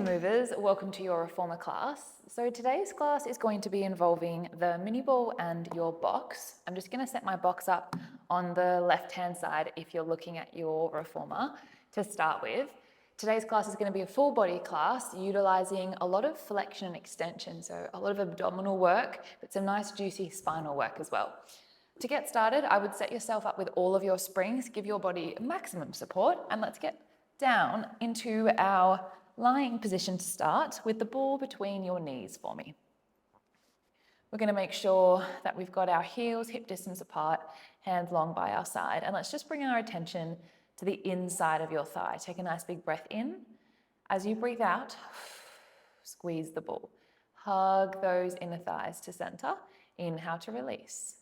movers, welcome to your reformer class. So today's class is going to be involving the mini ball and your box. I'm just going to set my box up on the left hand side if you're looking at your reformer to start with. Today's class is going to be a full body class utilizing a lot of flexion and extension, so a lot of abdominal work, but some nice juicy spinal work as well. To get started, I would set yourself up with all of your springs, give your body maximum support, and let's get down into our lying position to start with the ball between your knees for me. We're going to make sure that we've got our heels hip distance apart, hands long by our side, and let's just bring our attention to the inside of your thigh. Take a nice big breath in. As you breathe out, squeeze the ball. Hug those inner thighs to center. Inhale to release.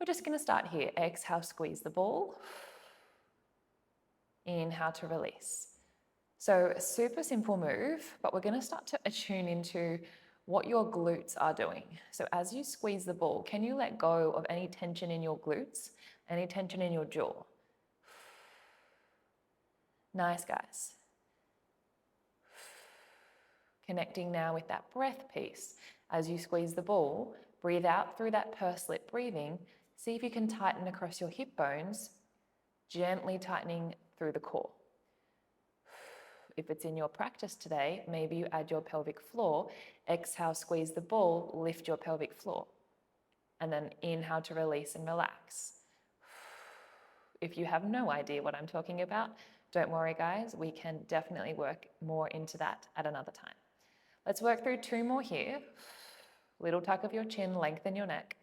We're just going to start here. Exhale, squeeze the ball. Inhale to release. So a super simple move, but we're going to start to attune into what your glutes are doing. So as you squeeze the ball, can you let go of any tension in your glutes, any tension in your jaw? Nice, guys. Connecting now with that breath piece. As you squeeze the ball, breathe out through that pursed lip breathing. See if you can tighten across your hip bones, gently tightening through the core. If it's in your practice today, maybe you add your pelvic floor. Exhale, squeeze the ball, lift your pelvic floor. And then inhale to release and relax. If you have no idea what I'm talking about, don't worry, guys. We can definitely work more into that at another time. Let's work through two more here. Little tuck of your chin, lengthen your neck.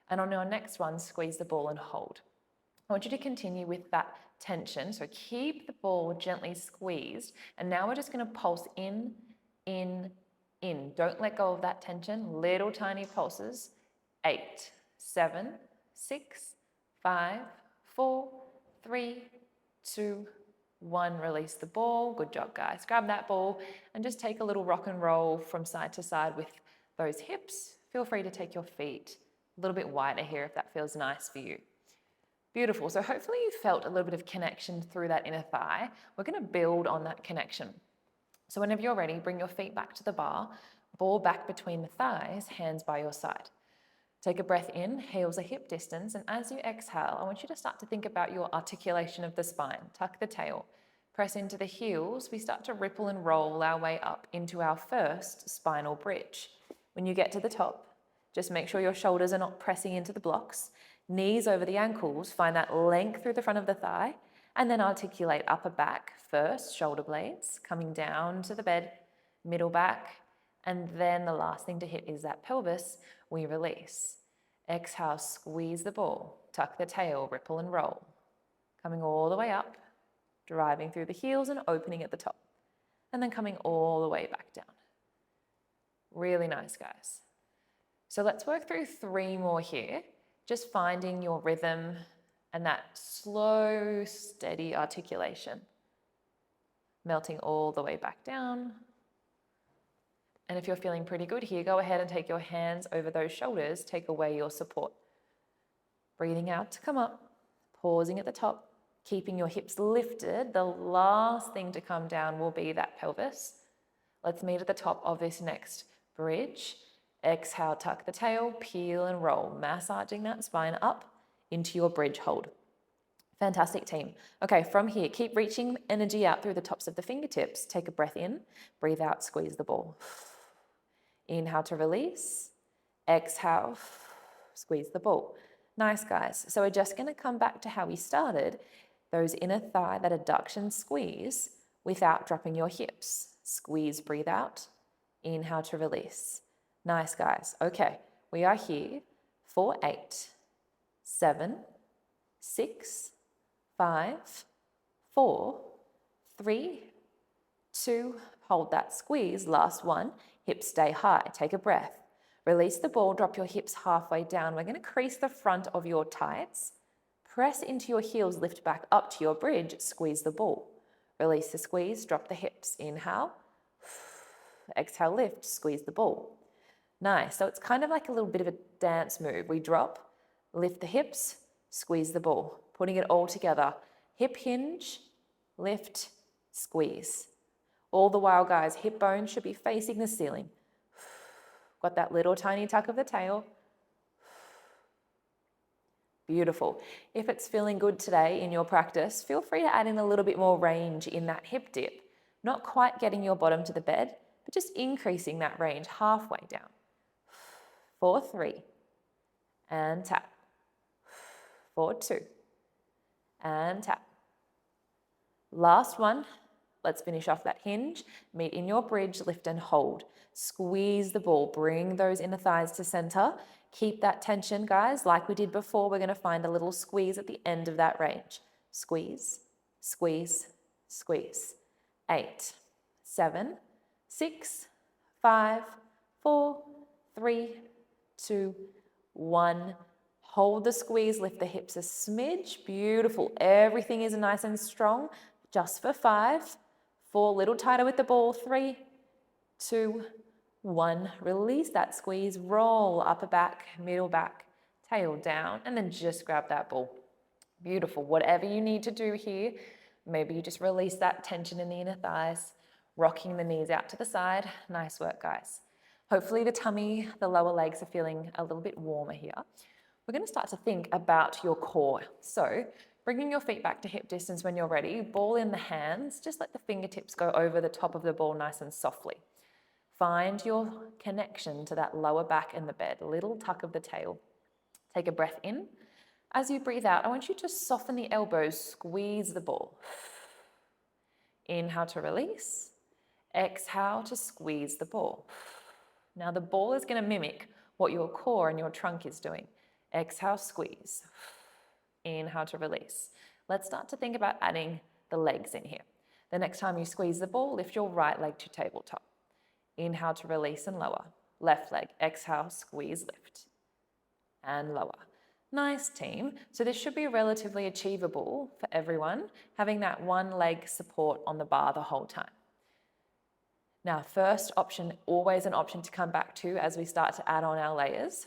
And on your next one, squeeze the ball and hold. I want you to continue with that tension. So keep the ball gently squeezed. And now we're just going to pulse in, in, in. Don't let go of that tension. Little tiny pulses. 8, 7, 6, 5, 4, 3, 2, 1. Release the ball. Good job, guys. Grab that ball and just take a little rock and roll from side to side with those hips. Feel free to take your feet a little bit wider here if that feels nice for you. Beautiful. So hopefully you felt a little bit of connection through that inner thigh. We're going to build on that connection. So whenever you're ready, bring your feet back to the bar, ball back between the thighs, hands by your side. Take a breath in, heels are hip distance, and as you exhale, I want you to start to think about your articulation of the spine. Tuck the tail, press into the heels. We start to ripple and roll our way up into our first spinal bridge. When you get to the top, just make sure your shoulders are not pressing into the blocks. Knees over the ankles, find that length through the front of the thigh, and then articulate upper back first, shoulder blades, coming down to the bed, middle back, and then the last thing to hit is that pelvis. We release. Exhale, squeeze the ball, tuck the tail, ripple and roll. Coming all the way up, driving through the heels and opening at the top, and then coming all the way back down. Really nice, guys. So let's work through 3 more here. Just finding your rhythm and that slow, steady articulation. Melting all the way back down. And if you're feeling pretty good here, go ahead and take your hands over those shoulders, take away your support. Breathing out to come up, pausing at the top, keeping your hips lifted. The last thing to come down will be that pelvis. Let's meet at the top of this next bridge. Exhale, tuck the tail, peel and roll, massaging that spine up into your bridge hold. Fantastic, team. Okay, from here, keep reaching energy out through the tops of the fingertips. Take a breath in, breathe out, squeeze the ball. Inhale to release. Exhale, squeeze the ball. Nice, guys. So we're just going to come back to how we started. Those inner thigh, that adduction squeeze without dropping your hips. Squeeze, breathe out. Inhale to release. Nice, guys. Okay, we are here for 8, 7, 6, 5, 4, 3, 2, hold that squeeze. Last one, hips stay high. Take a breath. Release the ball, drop your hips halfway down. We're going to crease the front of your tights. Press into your heels, lift back up to your bridge, squeeze the ball. Release the squeeze, drop the hips. Inhale. Exhale, lift, squeeze the ball. Nice. So it's kind of like a little bit of a dance move. We drop, lift the hips, squeeze the ball. Putting it all together. Hip hinge, lift, squeeze. All the while, guys, hip bones should be facing the ceiling. Got that little tiny tuck of the tail. Beautiful. If it's feeling good today in your practice, feel free to add in a little bit more range in that hip dip. Not quite getting your bottom to the bed, but just increasing that range halfway down. 4, 3, and tap. 4, 2, and tap. Last one. Let's finish off that hinge. Meet in your bridge, lift and hold. Squeeze the ball, bring those inner thighs to center. Keep that tension, guys. Like we did before, we're gonna find a little squeeze at the end of that range. Squeeze, squeeze, squeeze. 8, 7, 6, 5, 4, 3, 2, 1. Hold the squeeze, lift the hips a smidge. Beautiful. Everything is nice and strong. Just for 5, 4, little tighter with the ball. 3, 2, 1. Release that squeeze, roll upper back, middle back, tail down, and then just grab that ball. Beautiful. Whatever you need to do here, maybe you just release that tension in the inner thighs, rocking the knees out to the side. Nice work, guys. Hopefully the tummy, the lower legs are feeling a little bit warmer here. We're going to start to think about your core. So bringing your feet back to hip distance when you're ready, ball in the hands, just let the fingertips go over the top of the ball nice and softly. Find your connection to that lower back in the bed, a little tuck of the tail. Take a breath in. As you breathe out, I want you to soften the elbows, squeeze the ball. Inhale to release. Exhale to squeeze the ball. Now the ball is going to mimic what your core and your trunk is doing. Exhale, squeeze. Inhale to release. Let's start to think about adding the legs in here. The next time you squeeze the ball, lift your right leg to tabletop. Inhale to release and lower. Left leg, exhale, squeeze, lift. And lower. Nice, team. So this should be relatively achievable for everyone, having that one leg support on the bar the whole time. Now, first option, always an option to come back to as we start to add on our layers.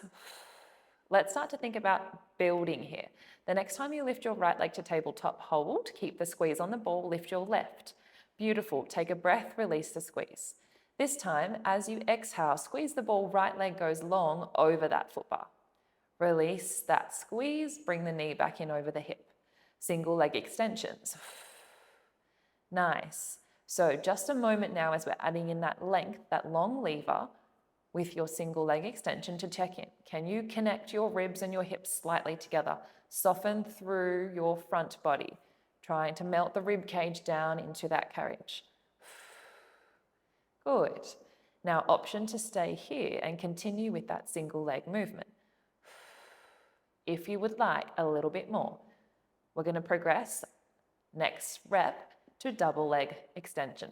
Let's start to think about building here. The next time you lift your right leg to tabletop, hold, keep the squeeze on the ball, lift your left. Beautiful. Take a breath, release the squeeze. This time, as you exhale, squeeze the ball, right leg goes long over that foot bar. Release that squeeze, bring the knee back in over the hip. Single leg extensions. Nice. So just a moment now as we're adding in that length, that long lever with your single leg extension to check in. Can you connect your ribs and your hips slightly together? Soften through your front body, trying to melt the rib cage down into that carriage. Good. Now option to stay here and continue with that single leg movement. If you would like a little bit more, we're going to progress next rep to double leg extension.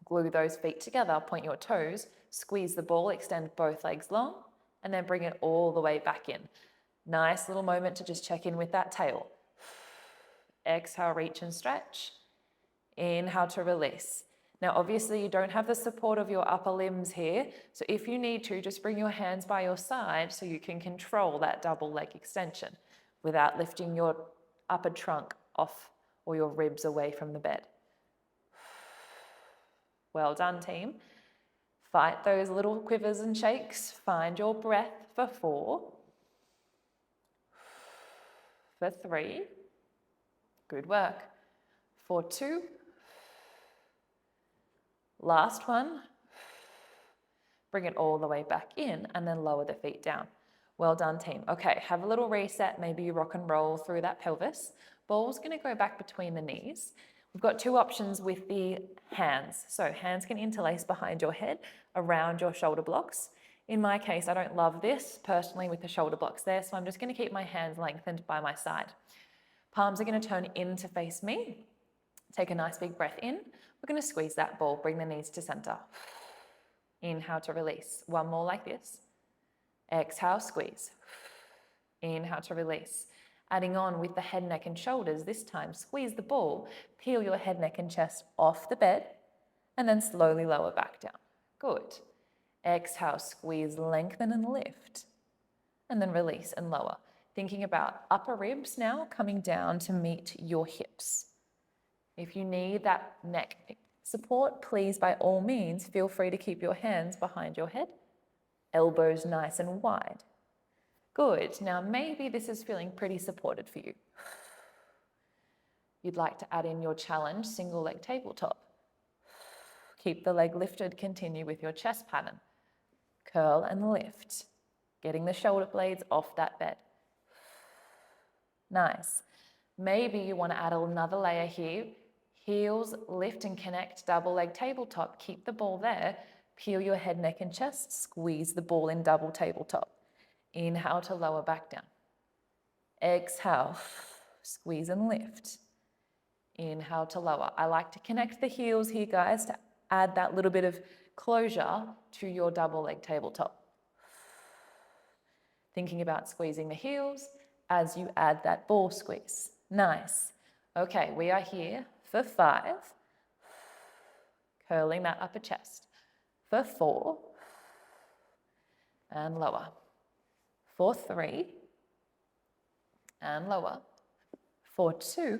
Glue those feet together, point your toes, squeeze the ball, extend both legs long, and then bring it all the way back in. Nice little moment to just check in with that tail. Exhale, reach and stretch. Inhale to release. Now, obviously, you don't have the support of your upper limbs here, so if you need to, just bring your hands by your side so you can control that double leg extension without lifting your upper trunk off or your ribs away from the bed. Well done, team. Fight those little quivers and shakes. Find your breath for 4, for 3. Good work. For 2. Last one. Bring it all the way back in and then lower the feet down. Well done, team. Okay, have a little reset. Maybe you rock and roll through that pelvis. Ball's going to go back between the knees. We've got 2 options with the hands. So hands can interlace behind your head, around your shoulder blocks. In my case, I don't love this personally with the shoulder blocks there, so I'm just going to keep my hands lengthened by my side. Palms are going to turn in to face me. Take a nice big breath in. We're going to squeeze that ball, bring the knees to center. Inhale to release. One more like this. Exhale, squeeze. Inhale to release. Adding on with the head, neck, and shoulders, this time squeeze the ball, peel your head, neck, and chest off the bed, and then slowly lower back down. Good. Exhale, squeeze, lengthen, and lift. And then release and lower. Thinking about upper ribs now coming down to meet your hips. If you need that neck Support, please, by all means, feel free to keep your hands behind your head, elbows nice and wide. Good. Now maybe this is feeling pretty supported for you. You'd like to add in your challenge, single leg tabletop. Keep the leg lifted, continue with your chest pattern. Curl and lift, getting the shoulder blades off that bed. Nice. Maybe you want to add another layer here. Heels, lift and connect, double leg tabletop. Keep the ball there. Peel your head, neck and chest. Squeeze the ball in double tabletop. Inhale to lower back down. Exhale, squeeze and lift. Inhale to lower. I like to connect the heels here, guys, to add that little bit of closure to your double leg tabletop. Thinking about squeezing the heels as you add that ball squeeze. Nice. Okay, we are here for 5. Curling that upper chest. For 4. And lower. For 3. And lower. For 2.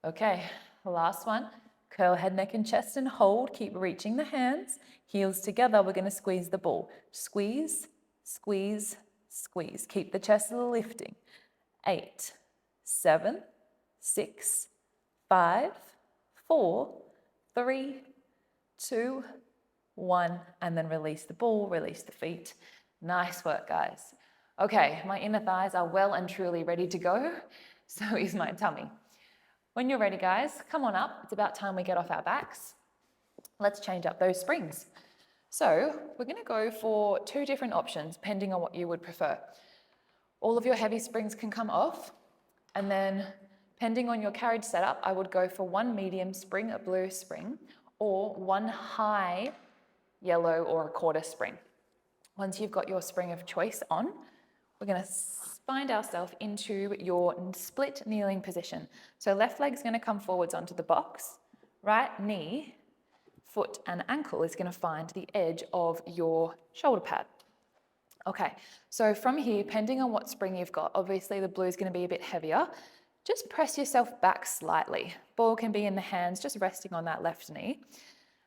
Okay, last one. Curl head, neck and chest and hold. Keep reaching the hands. Heels together. We're going to squeeze the ball. Squeeze, squeeze, squeeze. Keep the chest lifting. 8, 7, 6, 5, 4, 3, 2, 1. And then release the ball, release the feet. Nice work, guys. Okay, my inner thighs are well and truly ready to go. So is my tummy. When you're ready, guys, come on up. It's about time we get off our backs. Let's change up those springs. So we're going to go for 2 different options, depending on what you would prefer. All of your heavy springs can come off, and then depending on your carriage setup, I would go for 1 medium spring, a blue spring, or 1 high yellow or a quarter spring. Once you've got your spring of choice on, we're going to find ourselves into your split kneeling position. So left leg's going to come forwards onto the box. Right knee, foot and ankle is going to find the edge of your shoulder pad. Okay, so from here, depending on what spring you've got, obviously the blue is going to be a bit heavier. Just press yourself back slightly. Ball can be in the hands, just resting on that left knee.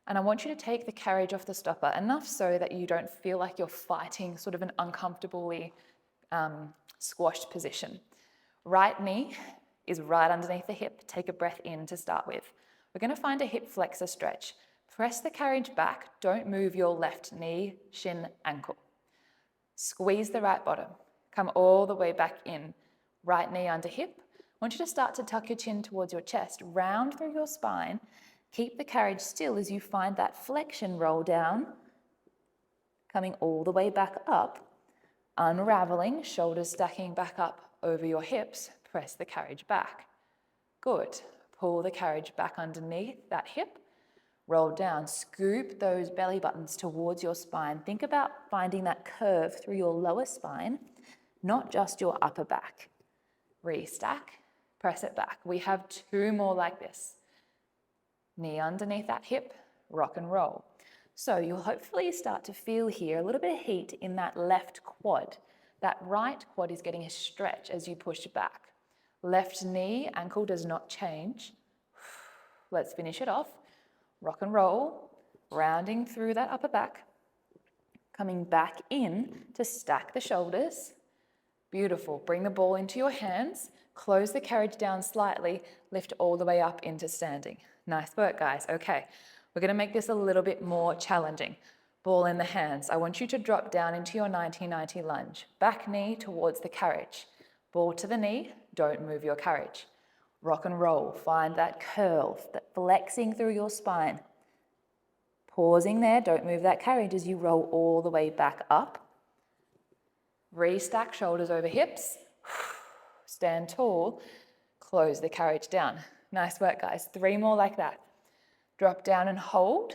And I want you to take the carriage off the stopper, enough so that you don't feel like you're fighting sort of an uncomfortably squashed position. Right knee is right underneath the hip. Take a breath in to start with. We're going to find a hip flexor stretch. Press the carriage back. Don't move your left knee, shin, ankle. Squeeze the right bottom. Come all the way back in. Right knee under hip. I want you to start to tuck your chin towards your chest. Round through your spine. Keep the carriage still as you find that flexion roll down. Coming all the way back up. Unraveling, shoulders stacking back up over your hips, press the carriage back. Good. Pull the carriage back underneath that hip, roll down, scoop those belly buttons towards your spine. Think about finding that curve through your lower spine, not just your upper back. Restack, press it back. We have 2 more like this. Knee underneath that hip, rock and roll. So you'll hopefully start to feel here a little bit of heat in that left quad. That right quad is getting a stretch as you push back. Left knee, ankle does not change. Let's finish it off. Rock and roll, rounding through that upper back. Coming back in to stack the shoulders. Beautiful. Bring the ball into your hands. Close the carriage down slightly. Lift all the way up into standing. Nice work, guys. Okay. We're going to make this a little bit more challenging. Ball in the hands. I want you to drop down into your 90-90 lunge. Back knee towards the carriage. Ball to the knee. Don't move your carriage. Rock and roll. Find that curl, that flexing through your spine. Pausing there. Don't move that carriage as you roll all the way back up. Restack shoulders over hips. Stand tall. Close the carriage down. Nice work, guys. 3 more like that. Drop down and hold,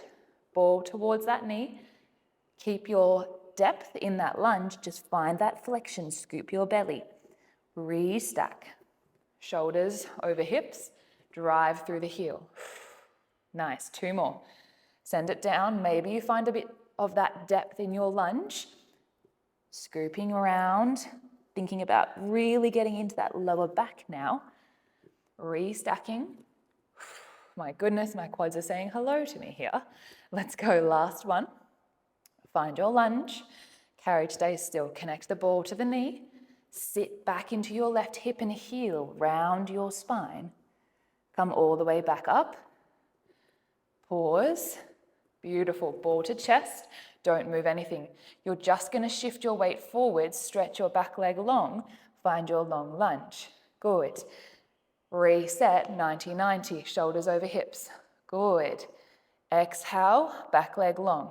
ball towards that knee. Keep your depth in that lunge. Just find that flexion, scoop your belly. Restack. Shoulders over hips, drive through the heel. Nice, 2 more. Send it down. Maybe you find a bit of that depth in your lunge. Scooping around, thinking about really getting into that lower back now. Restacking. My goodness, my quads are saying hello to me here. Let's go, last one. Find your lunge. Carriage stays still. Connect the ball to the knee. Sit back into your left hip and heel. Round your spine. Come all the way back up. Pause. Beautiful. Ball to chest. Don't move anything. You're just going to shift your weight forward. Stretch your back leg long. Find your long lunge. Good. Reset, 90-90, shoulders over hips. Good. Exhale, back leg long.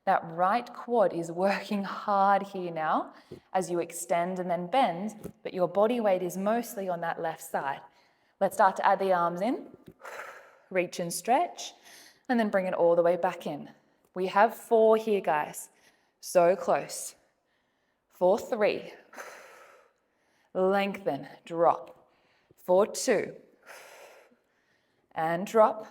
That right quad is working hard here now as you extend and then bend, but your body weight is mostly on that left side. Let's start to add the arms in. Reach and stretch, and then bring it all the way back in. We have 4 here, guys. So close. For 3. Lengthen, drop. For 2, and drop.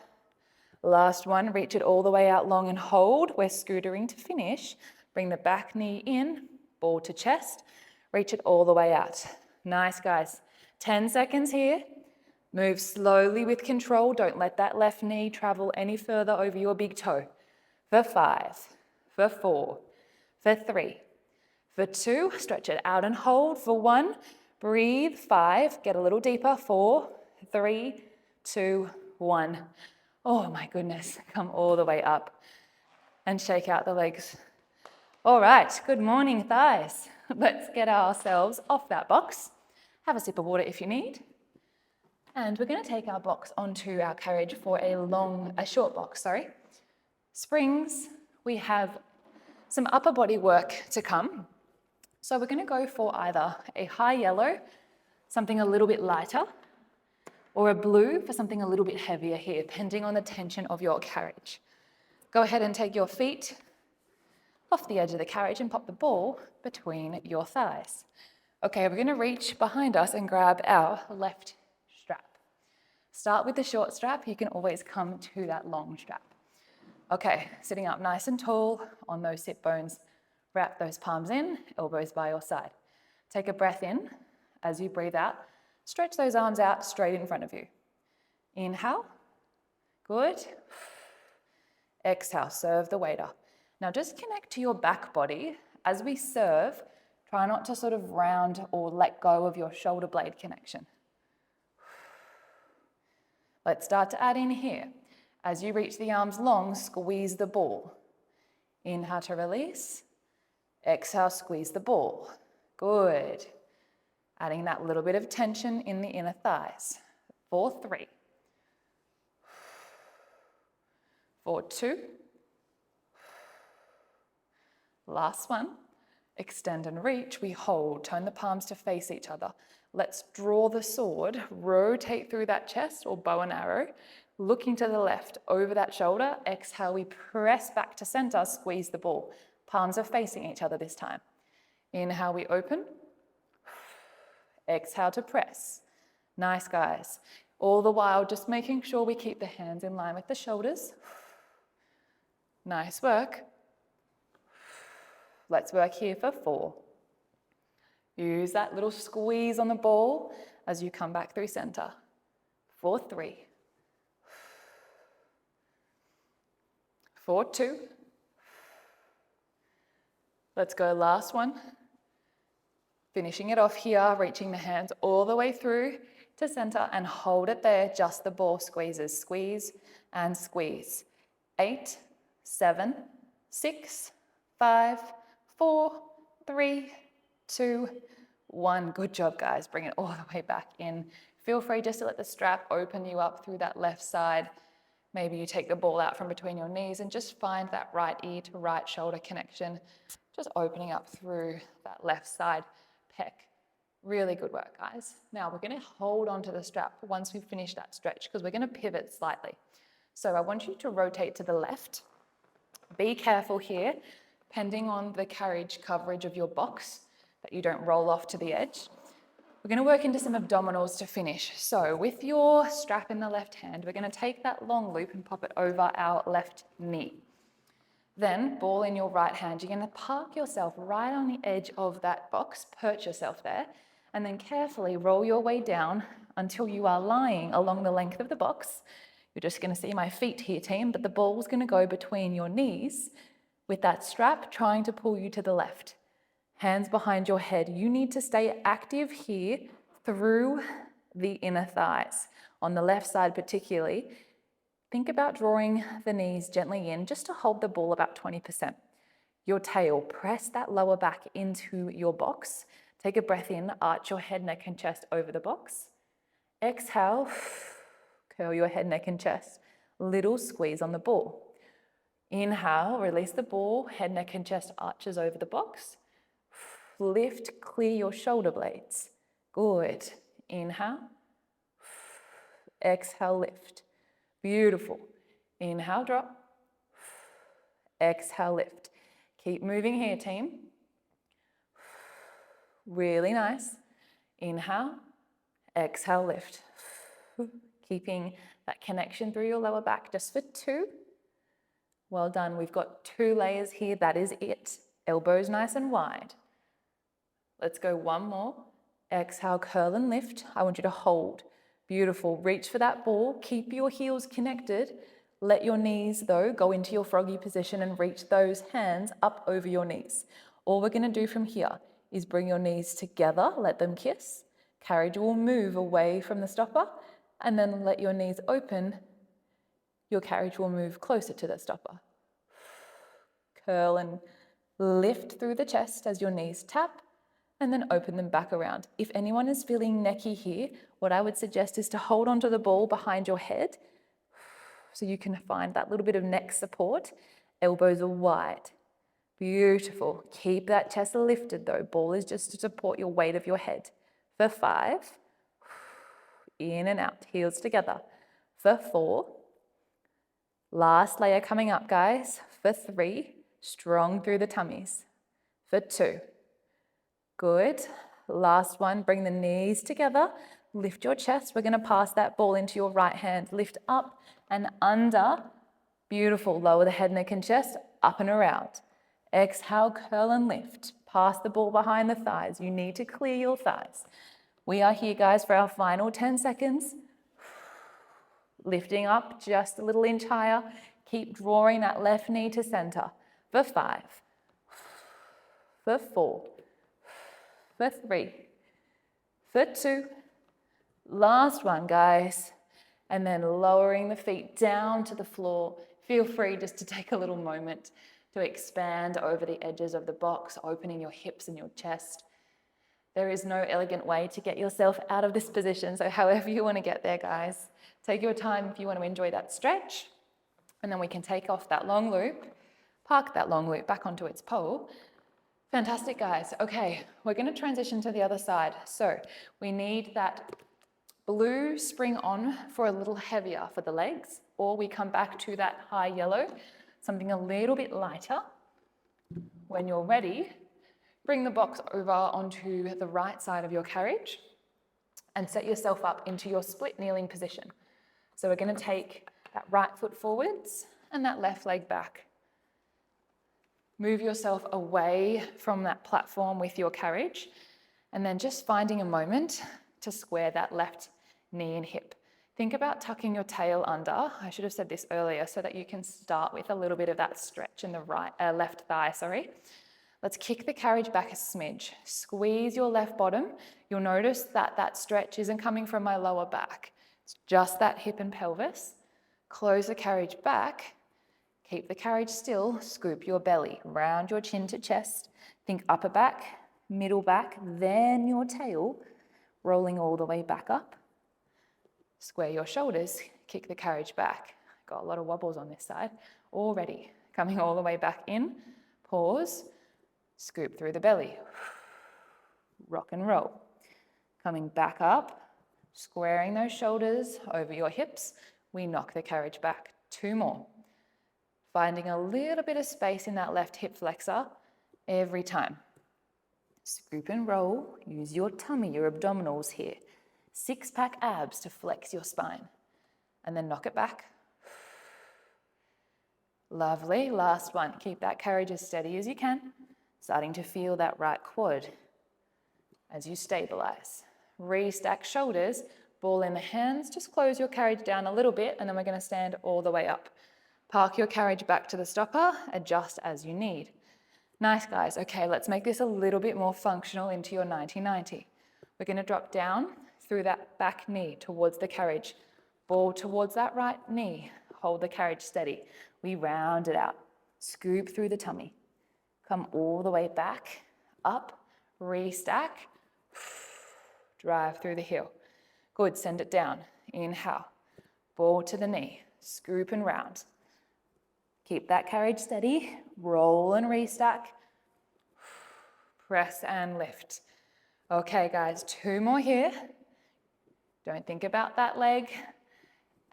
Last one, reach it all the way out long and hold. We're scootering to finish. Bring the back knee in, ball to chest, reach it all the way out. Nice, guys. 10 seconds here. Move slowly with control. Don't let that left knee travel any further over your big toe. For 5, for 4, for 3, for 2, stretch it out and hold. For 1, breathe. 5, get a little deeper. 4, 3, 2, 1. Oh my goodness, come all the way up and shake out the legs. All right, good morning, thighs. Let's get ourselves off that box. Have a sip of water if you need. And we're going to take our box onto our carriage for a short box. Springs, we have some upper body work to come. So we're going to go for either a high yellow, something a little bit lighter, or a blue for something a little bit heavier here, depending on the tension of your carriage. Go ahead and take your feet off the edge of the carriage and pop the ball between your thighs. Okay, we're going to reach behind us and grab our left strap. Start with the short strap. You can always come to that long strap. Okay, sitting up nice and tall on those sit bones. Wrap those palms in, elbows by your side. Take a breath in. As you breathe out, stretch those arms out straight in front of you. Inhale. Good. Exhale, serve the weight up. Now just connect to your back body. As we serve, try not to sort of round or let go of your shoulder blade connection. Let's start to add in here. As you reach the arms long, squeeze the ball. Inhale to release. Exhale, squeeze the ball. Good. Adding that little bit of tension in the inner thighs. For 3. For 2. Last one. Extend and reach. We hold. Turn the palms to face each other. Let's draw the sword. Rotate through that chest or bow and arrow. Looking to the left over that shoulder. Exhale, we press back to center. Squeeze the ball. Palms are facing each other this time. Inhale, we open. Exhale to press. Nice, guys. All the while, just making sure we keep the hands in line with the shoulders. Nice work. Let's work here for 4. Use that little squeeze on the ball as you come back through center. For 3. For 2. Let's go last one. Finishing it off here, reaching the hands all the way through to center and hold it there, just the ball squeezes. Squeeze and squeeze. 8, 7, 6, 5, 4, 3, 2, 1. Good job, guys. Bring it all the way back in. Feel free just to let the strap open you up through that left side. Maybe you take the ball out from between your knees and just find that right ear to right shoulder connection. Just opening up through that left side pec. Really good work, guys. Now we're going to hold onto the strap once we've finished that stretch because we're going to pivot slightly. So I want you to rotate to the left. Be careful here, depending on the carriage coverage of your box, that you don't roll off to the edge. We're going to work into some abdominals to finish. So with your strap in the left hand, we're going to take that long loop and pop it over our left knee. Then, ball in your right hand, you're going to park yourself right on the edge of that box, perch yourself there, and then carefully roll your way down until you are lying along the length of the box. You're just going to see my feet here, team, but the ball's going to go between your knees with that strap trying to pull you to the left. Hands behind your head. You need to stay active here through the inner thighs. On the left side particularly, think about drawing the knees gently in just to hold the ball about 20%. Your tail, press that lower back into your box. Take a breath in, arch your head, neck and chest over the box. Exhale, curl your head, neck and chest. Little squeeze on the ball. Inhale, release the ball, head, neck and chest arches over the box. Lift, clear your shoulder blades. Good. Inhale. Exhale, lift. Beautiful. Inhale, drop. Exhale, lift. Keep moving here, team. Really nice. Inhale. Exhale, lift. Keeping that connection through your lower back just for 2. Well done. We've got 2 layers here. That is it. Elbows nice and wide. Let's go 1 more. Exhale, curl and lift. I want you to hold. Beautiful. Reach for that ball. Keep your heels connected. Let your knees, though, go into your froggy position and reach those hands up over your knees. All we're going to do from here is bring your knees together. Let them kiss. Carriage will move away from the stopper, and then let your knees open. Your carriage will move closer to the stopper. Curl and lift through the chest as your knees tap, and then open them back around. If anyone is feeling necky here, what I would suggest is to hold onto the ball behind your head so you can find that little bit of neck support. Elbows are wide. Beautiful. Keep that chest lifted though. Ball is just to support your weight of your head. For 5, in and out, heels together. For 4, last layer coming up, guys. For 3, strong through the tummies. For 2, good. Last one, bring the knees together. Lift your chest. We're going to pass that ball into your right hand. Lift up and under. Beautiful. Lower the head, neck and chest. Up and around. Exhale, curl and lift. Pass the ball behind the thighs. You need to clear your thighs. We are here, guys, for our final 10 seconds. Lifting up just a little inch higher. Keep drawing that left knee to center. For 5. For 4. For 3. For 2. Last one, guys. And then lowering the feet down to the floor. Feel free just to take a little moment to expand over the edges of the box, opening your hips and your chest. There is no elegant way to get yourself out of this position, so however you want to get there, guys, take your time if you want to enjoy that stretch, and then we can take off that long loop, park that long loop back onto its pole. Fantastic, guys. Okay, we're going to transition to the other side. So we need that blue spring on for a little heavier for the legs, or we come back to that high yellow, something a little bit lighter. When you're ready, bring the box over onto the right side of your carriage and set yourself up into your split kneeling position. So we're going to take that right foot forwards and that left leg back. Move yourself away from that platform with your carriage, and then just finding a moment to square that left knee and hip. Think about tucking your tail under. I should have said this earlier so that you can start with a little bit of that stretch in the left thigh, Let's kick the carriage back a smidge. Squeeze your left bottom. You'll notice that that stretch isn't coming from my lower back. It's just that hip and pelvis. Close the carriage back. Keep the carriage still. Scoop your belly. Round your chin to chest. Think upper back, middle back, then your tail. Rolling all the way back up. Square your shoulders. Kick the carriage back. Got a lot of wobbles on this side. Already. Coming all the way back in. Pause. Scoop through the belly. Rock and roll. Coming back up, squaring those shoulders over your hips. We knock the carriage back. 2 more. Finding a little bit of space in that left hip flexor every time. Scoop and roll. Use your tummy, your abdominals here. 6-pack abs to flex your spine. And then knock it back. Lovely. Last one. Keep that carriage as steady as you can. Starting to feel that right quad as you stabilize. Restack shoulders, Ball in the hands, just close your carriage down a little bit and then we're going to stand all the way up. Park your carriage back to the stopper, adjust as you need. Nice, guys. Okay, let's make this a little bit more functional into your 90-90. We're going to drop down through that back knee towards the carriage. Ball towards that right knee. Hold the carriage steady. We round it out. Scoop through the tummy. Come all the way back, up, restack. Drive through the heel. Good, send it down. Inhale. Ball to the knee. Scoop and round. Keep that carriage steady. Roll and restack. Press and lift. Okay, guys, 2 more here. Don't think about that leg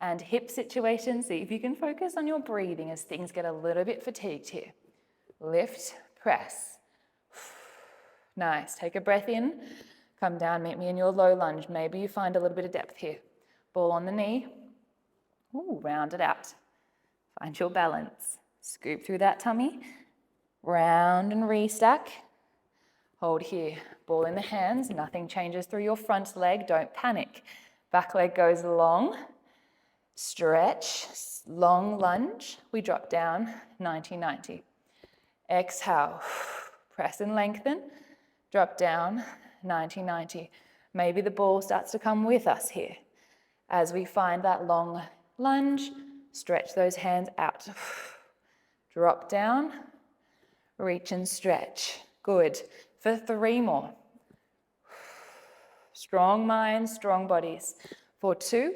and hip situation. See if you can focus on your breathing as things get a little bit fatigued here. Lift, press. Nice. Take a breath in. Come down, meet me in your low lunge. Maybe you find a little bit of depth here. Ball on the knee. Ooh, round it out. Find your balance. Scoop through that tummy. Round and restack. Hold here. Ball in the hands. Nothing changes through your front leg. Don't panic. Back leg goes long. Stretch. Long lunge. We drop down. 90-90. Exhale. Press and lengthen. Drop down. 90-90. Maybe the ball starts to come with us here. As we find that long lunge, stretch those hands out. Drop down, reach and stretch. Good. For 3 more. Strong minds, strong bodies. For 2.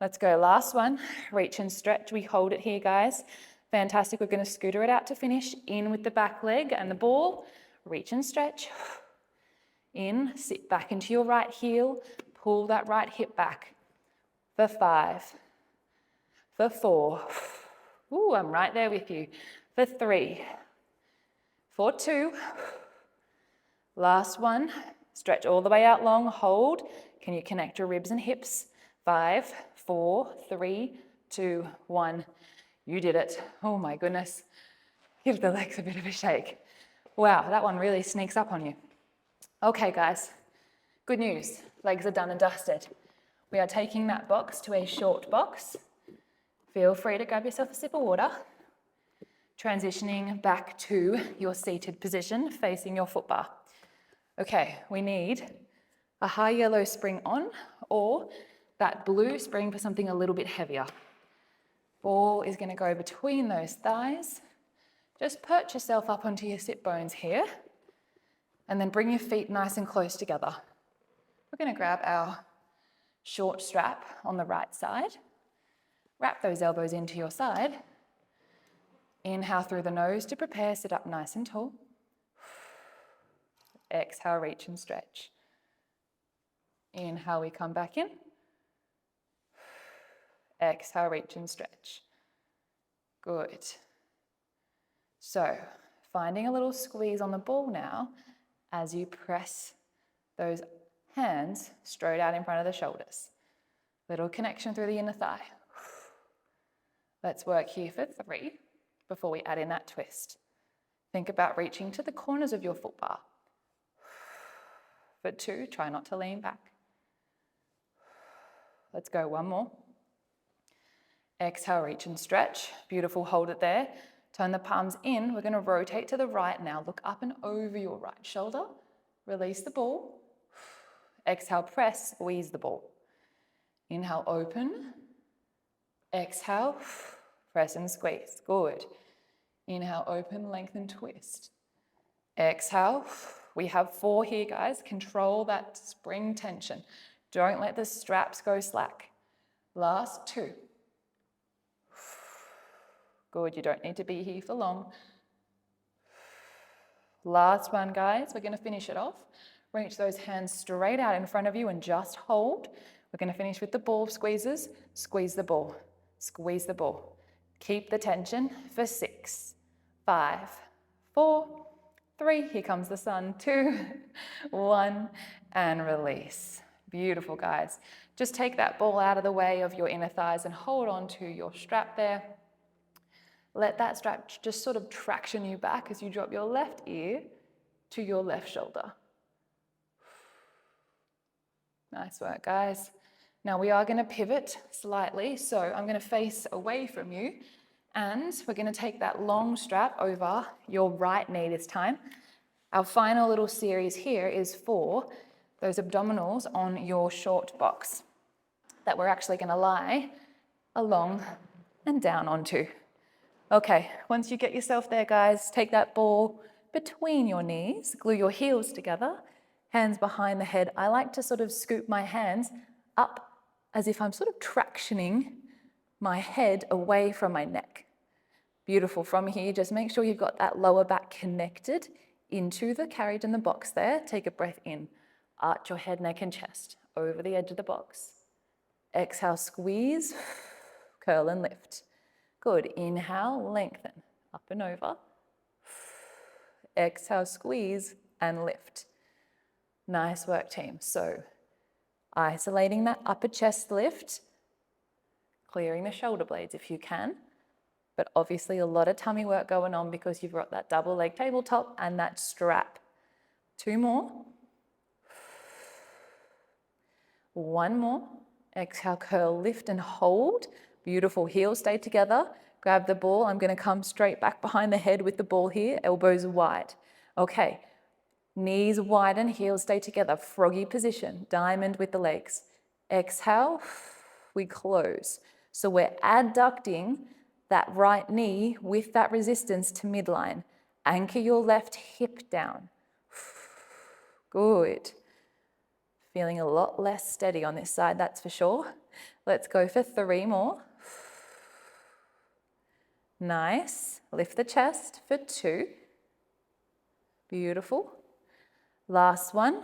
Let's go. Last one. Reach and stretch. We hold it here, guys. Fantastic. We're going to scooter it out to finish. In with the back leg and the ball. Reach and stretch. In, sit back into your right heel. Pull that right hip back. For 5. For 4. Ooh, I'm right there with you. For 3. For 2. Last one. Stretch all the way out long. Hold. Can you connect your ribs and hips? 5, 4, 3, 2, 1. You did it. Oh my goodness. Give the legs a bit of a shake. Wow, that one really sneaks up on you. Okay, guys. Good news. Legs are done and dusted. We are taking that box to a short box. Feel free to grab yourself a sip of water. Transitioning back to your seated position, facing your foot bar. Okay, we need a high yellow spring on or that blue spring for something a little bit heavier. Ball is going to go between those thighs. Just perch yourself up onto your sit bones here and then bring your feet nice and close together. We're going to grab our short strap on the right side. Wrap those elbows into your side. Inhale through the nose to prepare, sit up nice and tall. Exhale, reach and stretch. Inhale, we come back in. Exhale, reach and stretch. Good. So, finding a little squeeze on the ball now as you press those hands straight out in front of the shoulders. Little connection through the inner thigh. Let's work here for 3 before we add in that twist. Think about reaching to the corners of your foot bar. For 2, try not to lean back. Let's go 1 more. Exhale, reach and stretch. Beautiful, hold it there. Turn the palms in. We're going to rotate to the right now. Look up and over your right shoulder. Release the ball. Exhale, press, squeeze the ball. Inhale, open. Exhale, press and squeeze. Good. Inhale, open, lengthen, twist. Exhale. We have 4 here, guys. Control that spring tension. Don't let the straps go slack. Last 2. Good, you don't need to be here for long. Last one, guys. We're going to finish it off. Reach those hands straight out in front of you and just hold. We're going to finish with the ball squeezes. Squeeze the ball. Squeeze the ball. Keep the tension for 6, 5, 4, 3. Here comes the sun. 2, 1, and release. Beautiful, guys. Just take that ball out of the way of your inner thighs and hold on to your strap there. Let that strap just sort of traction you back as you drop your left ear to your left shoulder. Nice work, guys. Now we are going to pivot slightly, so I'm going to face away from you, and we're going to take that long strap over your right knee this time. Our final little series here is for those abdominals on your short box that we're actually going to lie along and down onto. Okay, once you get yourself there, guys, take that ball between your knees, glue your heels together, hands behind the head. I like to sort of scoop my hands up as if I'm sort of tractioning my head away from my neck. Beautiful. From here, just make sure you've got that lower back connected into the carriage in the box there. Take a breath in. Arch your head, neck, and chest over the edge of the box. Exhale, squeeze, curl and lift. Good. Inhale, lengthen, up and over. Exhale, squeeze and lift. Nice work, team. So, isolating that upper chest lift, clearing the shoulder blades if you can, but obviously a lot of tummy work going on because you've got that double leg tabletop and that strap. 2 more. 1 more. Exhale, curl, lift and hold. Beautiful. Heels stay together. Grab the ball. I'm going to come straight back behind the head with the ball here. Elbows wide. Okay. Knees widen, heels stay together. Froggy position. Diamond with the legs. Exhale. We close. So we're adducting that right knee with that resistance to midline. Anchor your left hip down. Good. Feeling a lot less steady on this side, that's for sure. Let's go for 3 more. Nice. Lift the chest for 2. Beautiful. Last one.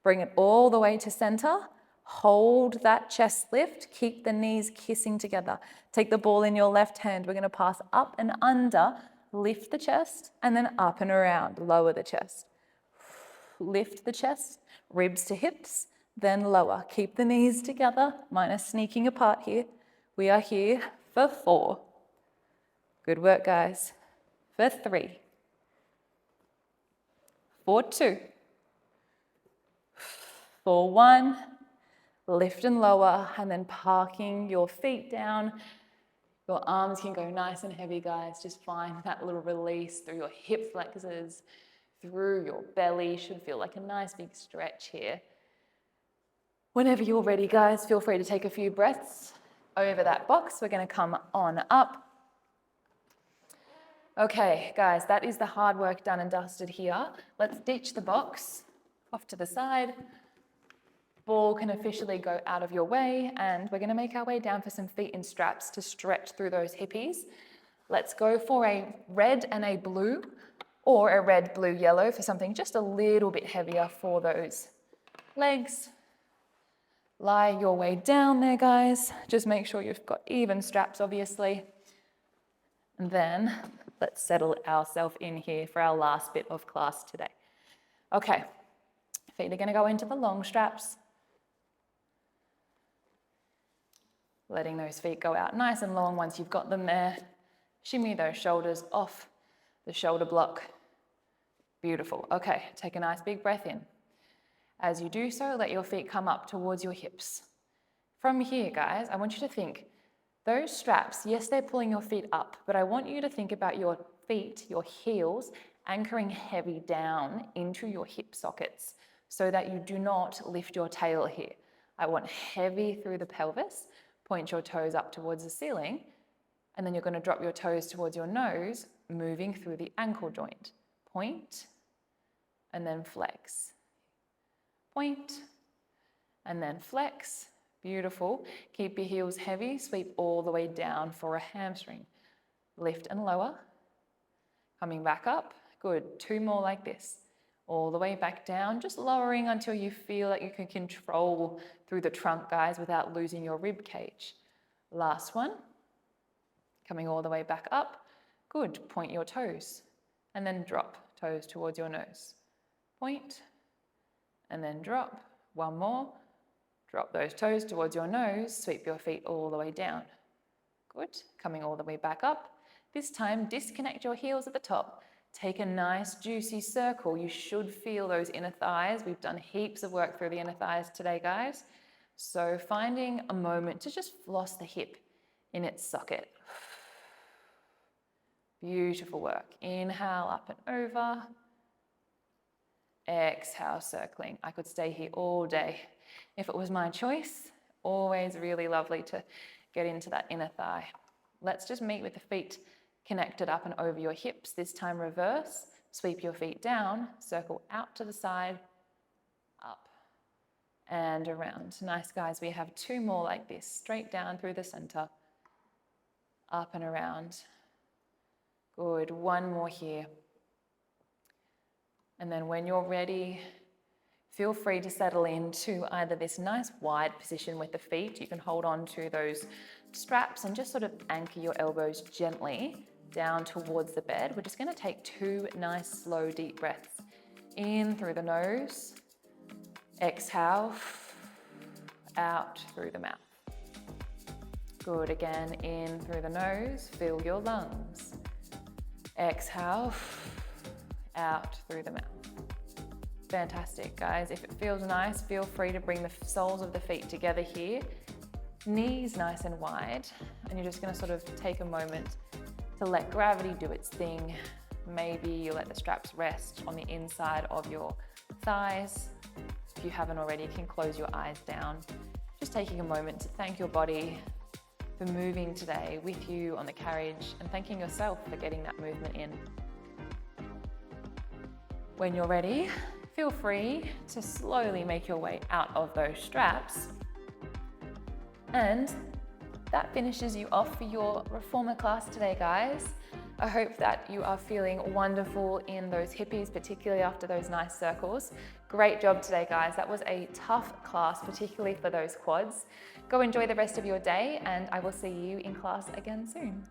Bring it all the way to center. Hold that chest lift. Keep the knees kissing together. Take the ball in your left hand. We're going to pass up and under. Lift the chest and then up and around. Lower the chest. Lift the chest, ribs to hips, then lower. Keep the knees together, minus sneaking apart here. We are here for 4. Good work, guys. For 3. For 2. For 1. Lift and lower, and then parking your feet down. Your arms can go nice and heavy, guys. Just find that little release through your hip flexors, through your belly. Should feel like a nice big stretch here. Whenever you're ready, guys, feel free to take a few breaths over that box. We're going to come on up. Okay, guys, that is the hard work done and dusted here. Let's ditch the box off to the side. Ball can officially go out of your way, and we're going to make our way down for some feet in straps to stretch through those hippies. Let's go for a red and a blue, or a red, blue, yellow for something just a little bit heavier for those legs. Lie your way down there, guys. Just make sure you've got even straps, obviously. And then let's settle ourselves in here for our last bit of class today. Okay, feet are going to go into the long straps. Letting those feet go out nice and long once you've got them there. Shimmy those shoulders off the shoulder block. Beautiful. Okay, take a nice big breath in. As you do so, let your feet come up towards your hips. From here, guys, I want you to think, those straps, yes, they're pulling your feet up, but I want you to think about your feet, your heels, anchoring heavy down into your hip sockets so that you do not lift your tail here. I want heavy through the pelvis. Point your toes up towards the ceiling, and then you're going to drop your toes towards your nose, moving through the ankle joint. Point, and then flex. Point, and then flex. Beautiful. Keep your heels heavy, sweep all the way down for a hamstring. Lift and lower. Coming back up. Good. 2 more like this. All the way back down, just lowering until you feel like you can control through the trunk, guys, without losing your rib cage. Last one. Coming all the way back up. Good. Point your toes and then drop toes towards your nose. Point and then drop. 1 more. Drop those toes towards your nose. Sweep your feet all the way down. Good. Coming all the way back up. This time, disconnect your heels at the top. Take a nice juicy circle. You should feel those inner thighs. We've done heaps of work through the inner thighs today, guys. So finding a moment to just floss the hip in its socket. Beautiful work. Inhale, up and over. Exhale, circling. I could stay here all day if it was my choice. Always really lovely to get into that inner thigh. Let's just meet with the feet connected up and over your hips. This time reverse. Sweep your feet down, circle out to the side, up and around. Nice, guys. We have 2 more like this. Straight down through the center, up and around. Good. 1 more here. And then when you're ready, feel free to settle into either this nice wide position with the feet. You can hold on to those straps and just sort of anchor your elbows gently down towards the bed. We're just going to take 2 nice, slow, deep breaths. In through the nose. Exhale. Out through the mouth. Good. Again, in through the nose. Fill your lungs. Exhale. Out through the mouth. Fantastic, guys. If it feels nice, feel free to bring the soles of the feet together here. Knees nice and wide. And you're just going to sort of take a moment to let gravity do its thing. Maybe you let the straps rest on the inside of your thighs. If you haven't already, you can close your eyes down. Just taking a moment to thank your body for moving today with you on the carriage and thanking yourself for getting that movement in. When you're ready, feel free to slowly make your way out of those straps. And that finishes you off for your reformer class today, guys. I hope that you are feeling wonderful in those hippies, particularly after those nice circles. Great job today, guys. That was a tough class, particularly for those quads. Go enjoy the rest of your day, and I will see you in class again soon.